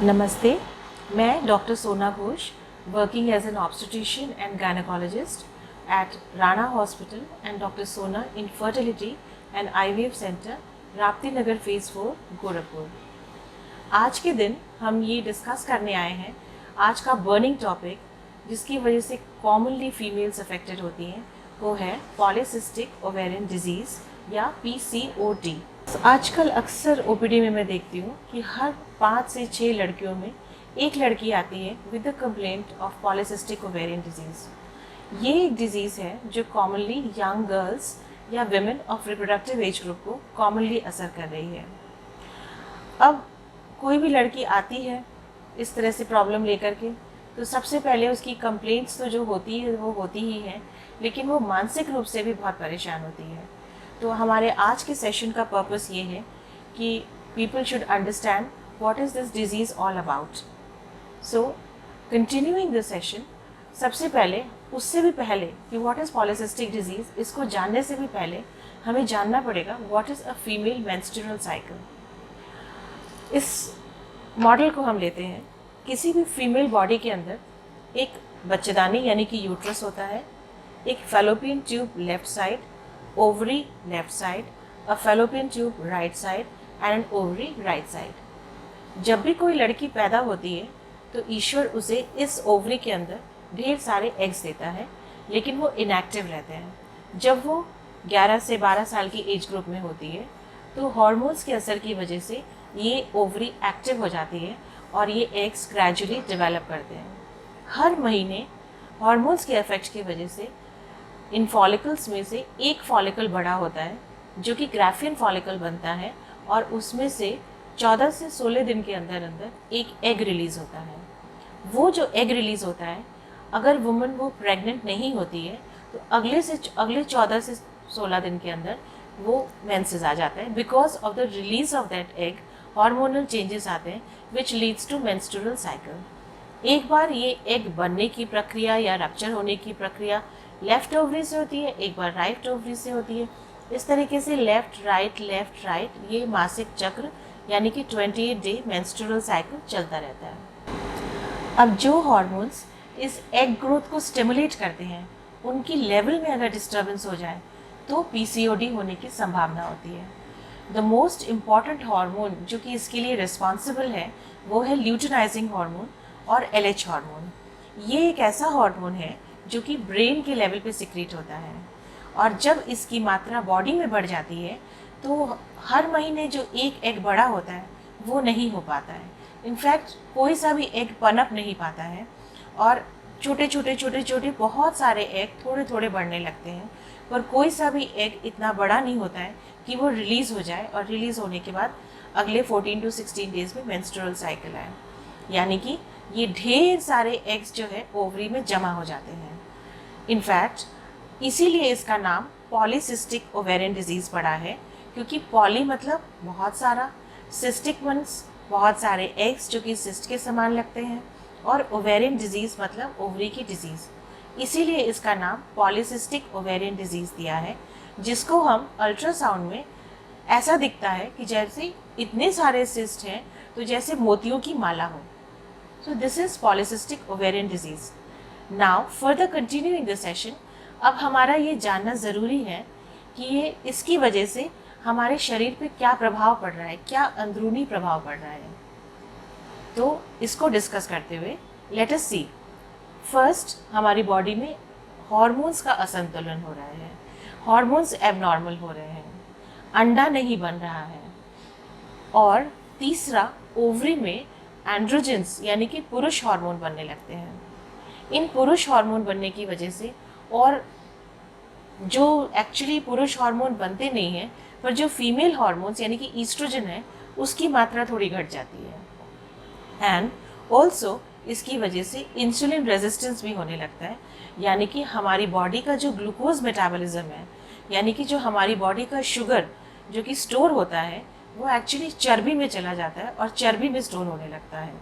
नमस्ते, मैं doctor Sona Ghosh, working as an obstetrician and gynaecologist at Rana Hospital and Dr. Sona Infertility and IVF Center, Rapti Nagar phase 4, Gorakhpur. आज के दिन हम ये डिस्कस करने आए हैं आज का बर्निंग टॉपिक, जिसकी वजह से कॉमनली फीमेल्स अफेक्टेड होती हैं, वो है पॉलीसिस्टिक ओवेरियन डिजीज़ या PCOD। आजकल अक्सर OPD में मैं देखती हूँ कि हर 5 से 6 लड़कियों में एक लड़की आती है with the complaint of polycystic ovarian disease. ये एक डिज़ीज़ है जो कॉमनली यंग गर्ल्स या women of reproductive age group को कॉमनली असर कर रही है। अब कोई भी लड़की आती है इस तरह से प्रॉब्लम लेकर के, तो सबसे पहले उसकी कंप्लेंट्स तो जो होती है वो होती ही है, लेकिन वो मानसिक रूप से भी बहुत परेशान होती है। तो हमारे आज के सेशन का पर्पस ये है कि people should understand what is this disease all about. So continuing the session, सबसे पहले उससे भी पहले कि व्हाट इज़ पॉलीसिस्टिक डिजीज़, इसको जानने से भी पहले हमें जानना पड़ेगा what is a female menstrual cycle. इस मॉडल को हम लेते हैं, किसी भी फीमेल बॉडी के अंदर एक बच्चेदानी यानी कि यूट्रस होता है, एक fallopian tube left side, ovary left side, a fallopian tube right side and an ovary right side. जब भी कोई लड़की पैदा होती है तो ईश्वर उसे इस ओवरी के अंदर ढेर सारे एग्स देता है, लेकिन वो इनएक्टिव रहते हैं। जब वो 11 से 12 साल की एज ग्रुप में होती है तो हार्मोन्स के असर की वजह से ये ओवरी एक्टिव हो जाती है और ये एग्स ग्रेजुअली डेवलप करते हैं। हर महीने हार्मोन्स के इफेक्ट की वजह से इन फॉलिकल्स में से एक फॉलिकल बड़ा होता है जो कि ग्राफियन फॉलिकल बनता है, और उसमें से 14 से 16 दिन के अंदर अंदर एक एग रिलीज़ होता है। वो जो एग रिलीज़ होता है, अगर वुमन वो प्रेग्नेंट नहीं होती है तो अगले 14 से 16 दिन के अंदर वो मेंसेस आ जाता है। Because of the release of that egg hormonal changes आते हैं which leads to menstrual cycle. एक बार ये एग बनने की प्रक्रिया या रप्चर होने की प्रक्रिया लेफ्ट ओवरी से होती है, एक बार राइट ओवरी से होती है। इस तरीके से लेफ्ट राइट ये मासिक चक्र यानी कि 28 डे मेंस्ट्रुअल साइकिल चलता रहता है। अब जो हार्मोन्स इस एग ग्रोथ को स्टिमुलेट करते हैं, उनकी लेवल में अगर डिस्टर्बेंस हो जाए तो PCOD होने की संभावना होती है। द मोस्ट इम्पॉर्टेंट हार्मोन जो कि इसके लिए रिस्पॉन्सिबल है वो है ल्यूटिनाइजिंग हार्मोन और LH हार्मोन। ये एक ऐसा हार्मोन है जो कि ब्रेन के लेवल पे सिक्रीट होता है, और जब इसकी मात्रा बॉडी में बढ़ जाती है तो हर महीने जो एक एग बड़ा होता है वो नहीं हो पाता है। इनफैक्ट कोई सा भी एग पनप नहीं पाता है, और छोटे छोटे बहुत सारे एग थोड़े थोड़े बढ़ने लगते हैं, पर कोई सा भी एग इतना बड़ा नहीं होता है कि वो रिलीज़ हो जाए और रिलीज़ होने के बाद अगले 14 to 16 डेज़ में मेंस्ट्रुअल साइकिल आए। यानी कि ये ढेर सारे एग्स जो है ओवरी में जमा हो जाते हैं। इनफैक्ट इसीलिए इसका नाम पॉलीसिस्टिक ओवेरियन डिजीज़ पड़ा है, क्योंकि पॉली मतलब बहुत सारा, सिस्टिक मीन्स बहुत सारे एग्स जो कि सिस्ट के समान लगते हैं, और ओवेरियन डिजीज़ मतलब ओवरी की डिजीज़। इसीलिए इसका नाम पॉलीसिस्टिक ओवेरियन डिजीज़ दिया है, जिसको हम अल्ट्रासाउंड में ऐसा दिखता है कि जैसे इतने सारे सिस्ट हैं तो जैसे मोतियों की माला हो। So this is polycystic ovarian disease. Now further continuing the session, अब हमारा ये जानना ज़रूरी है कि ये इसकी वजह से हमारे शरीर पे क्या प्रभाव पड़ रहा है, क्या अंदरूनी प्रभाव पड़ रहा है। तो इसको डिस्कस करते हुए लेट अस सी। फर्स्ट, हमारी बॉडी में हार्मोन्स का असंतुलन हो रहा है, हार्मोन्स एबनॉर्मल हो रहे हैं, अंडा नहीं बन रहा है। और तीसरा, ओवरी में एंड्रोजेंस यानी कि पुरुष हार्मोन बनने लगते हैं। इन पुरुष हार्मोन बनने की वजह से, और जो एक्चुअली पुरुष हार्मोन बनते नहीं हैं, पर जो फीमेल हार्मोन्स यानी कि ईस्ट्रोजन है उसकी मात्रा थोड़ी घट जाती है। एंड ऑल्सो इसकी वजह से इंसुलिन रेजिस्टेंस भी होने लगता है, यानी कि हमारी बॉडी का जो ग्लूकोज मेटाबॉलिज्म है, यानी कि जो हमारी बॉडी का शुगर जो कि स्टोर होता है, वो एक्चुअली चर्बी में चला जाता है और चर्बी में स्टोर होने लगता है।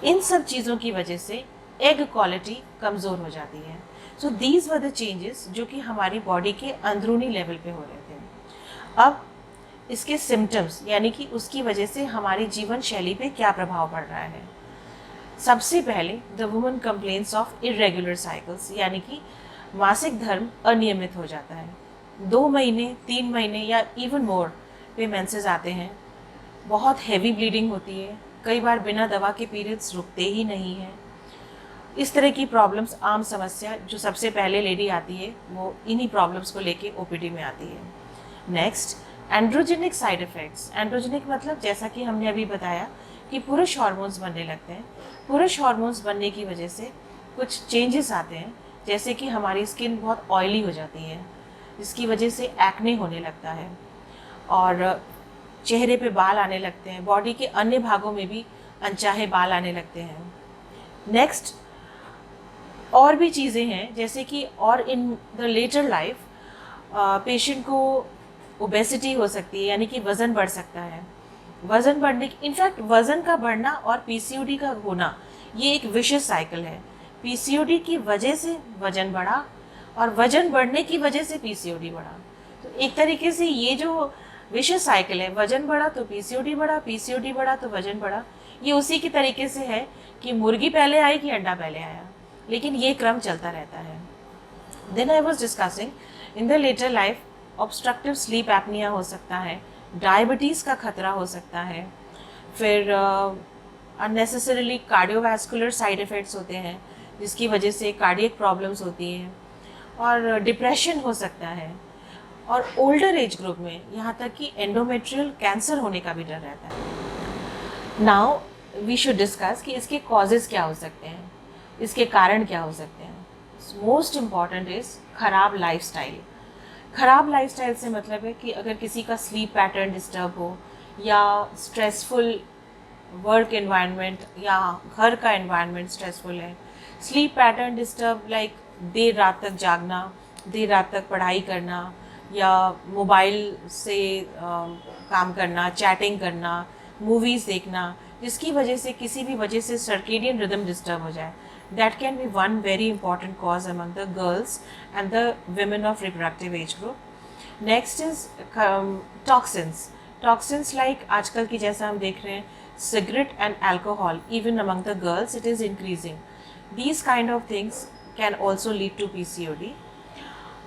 इन सब चीज़ों की वजह से एग क्वालिटी कमज़ोर हो जाती है। So these were the changes जो कि हमारी बॉडी के अंदरूनी लेवल पे हो रहे थे। अब इसके सिम्टम्स यानी कि उसकी वजह से हमारी जीवन शैली पे क्या प्रभाव पड़ रहा है। सबसे पहले the woman complains of irregular cycles, यानी कि मासिक धर्म अनियमित हो जाता है। 2 महीने 3 महीने या इवन मोर पे मेंसेस आते हैं। बहुत हैवी ब्लीडिंग होती है, कई बार बिना दवा के पीरियड्स रुकते ही नहीं हैं। इस तरह की प्रॉब्लम्स आम समस्या जो सबसे पहले लेडी आती है वो इन्हीं प्रॉब्लम्स को लेके ओपीडी में आती है। Next, androgenic side effects. Androgenic मतलब जैसा कि हमने अभी बताया कि पुरुष हार्मोन्स बनने लगते हैं। पुरुष हार्मोन्स बनने की वजह से कुछ चेंजेस आते हैं, जैसे कि हमारी स्किन बहुत ऑयली हो जाती है, जिसकी वजह से एक्ने होने लगता है और चेहरे पे बाल आने लगते हैं। बॉडी के अन्य भागों में भी अनचाहे बाल आने लगते हैं। नेक्स्ट, और भी चीज़ें हैं जैसे कि और in the later life patient को ओबेसिटी हो सकती है, यानी कि वज़न बढ़ सकता है। वज़न बढ़ने इनफैक्ट वज़न का बढ़ना और पीसीओडी का होना ये एक विशियस साइकिल है। पीसीओडी की वजह से वज़न बढ़ा और वज़न बढ़ने की वजह से पीसीओडी बढ़ा। तो एक तरीके से ये जो विशियस साइकिल है, वज़न बढ़ा तो पीसीओडी बढ़ा, पीसीओडी बढ़ा तो वज़न बढ़ा, ये उसी की तरीके से है कि मुर्गी पहले आई कि अंडा पहले आया, लेकिन ये क्रम चलता रहता है। Then I was discussing in the later life obstructive sleep apnoea हो सकता है, डायबिटीज़ का खतरा हो सकता है, फिर अननेसेसरीली कार्डियोवैस्कुलर साइड इफ़ेक्ट्स होते हैं जिसकी वजह से कार्डियक प्रॉब्लम्स होती हैं, और डिप्रेशन हो सकता है, और ओल्डर एज ग्रुप में यहाँ तक कि एंडोमेट्रियल कैंसर होने का भी डर रहता है। नाउ वी शुड डिस्कस कि इसके कॉजेज़ क्या हो सकते हैं, इसके कारण क्या हो सकते हैं। मोस्ट इम्पॉर्टेंट इज़ खराब लाइफस्टाइल। खराब लाइफस्टाइल से मतलब है कि अगर किसी का स्लीप पैटर्न डिस्टर्ब हो, या स्ट्रेसफुल वर्क एनवायरनमेंट या घर का एनवायरनमेंट स्ट्रेसफुल है, sleep pattern disturb like there रात तक जागना, देर रात तक पढ़ाई करना, या मोबाइल से काम करना, चैटिंग करना, मूवीज़ देखना, जिसकी वजह से किसी भी वजह से सर्केडियन रिदम डिस्टर्ब हो जाए। That can be one very important cause among the girls and the women of reproductive age group. Next is toxins. Toxins like आजकल की जैसा हम देख रहे हैं cigarette and alcohol, even among the girls it is increasing. These kind of things can also lead to PCOD.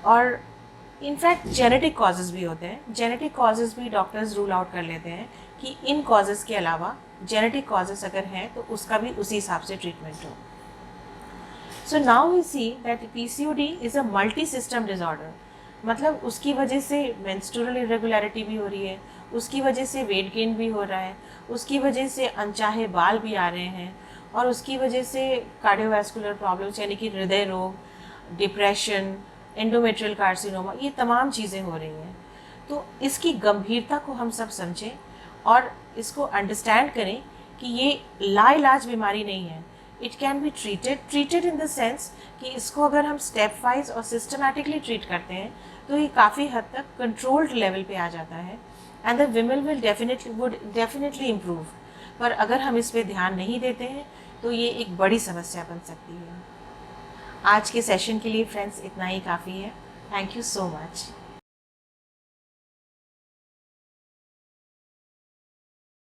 और in fact genetic causes भी होते हैं। जेनेटिक कॉजेज़ भी डॉक्टर्स रूल आउट कर लेते हैं कि इन कॉजेज़ के अलावा जेनेटिक कॉजेज़ अगर हैं तो उसका भी उसी हिसाब से ट्रीटमेंट हो। So now we see that PCOD is a multi-system disorder. मतलब उसकी वजह से menstrual irregularity भी हो रही है, उसकी वजह से वेट गेन भी हो रहा है, उसकी वजह से अनचाहे बाल भी आ रहे हैं, और उसकी वजह से कार्डियोवैस्कुलर प्रॉब्लम्स यानी कि हृदय रोग, डिप्रेशन, एंडोमेट्रियल कार्सिनोमा, ये तमाम चीज़ें हो रही हैं। तो इसकी गंभीरता को हम सब समझें और इसको अंडरस्टैंड करें कि ये लाइलाज बीमारी नहीं है। It can be treated in the sense कि इसको अगर हम स्टेप वाइज और सिस्टमैटिकली ट्रीट करते हैं तो ये काफ़ी हद तक कंट्रोल्ड लेवल पे आ जाता है, and the women would definitely improve. पर अगर हम इस पे ध्यान नहीं देते हैं तो ये एक बड़ी समस्या बन सकती है। आज के सेशन के लिए फ्रेंड्स इतना ही काफ़ी है। Thank you so much.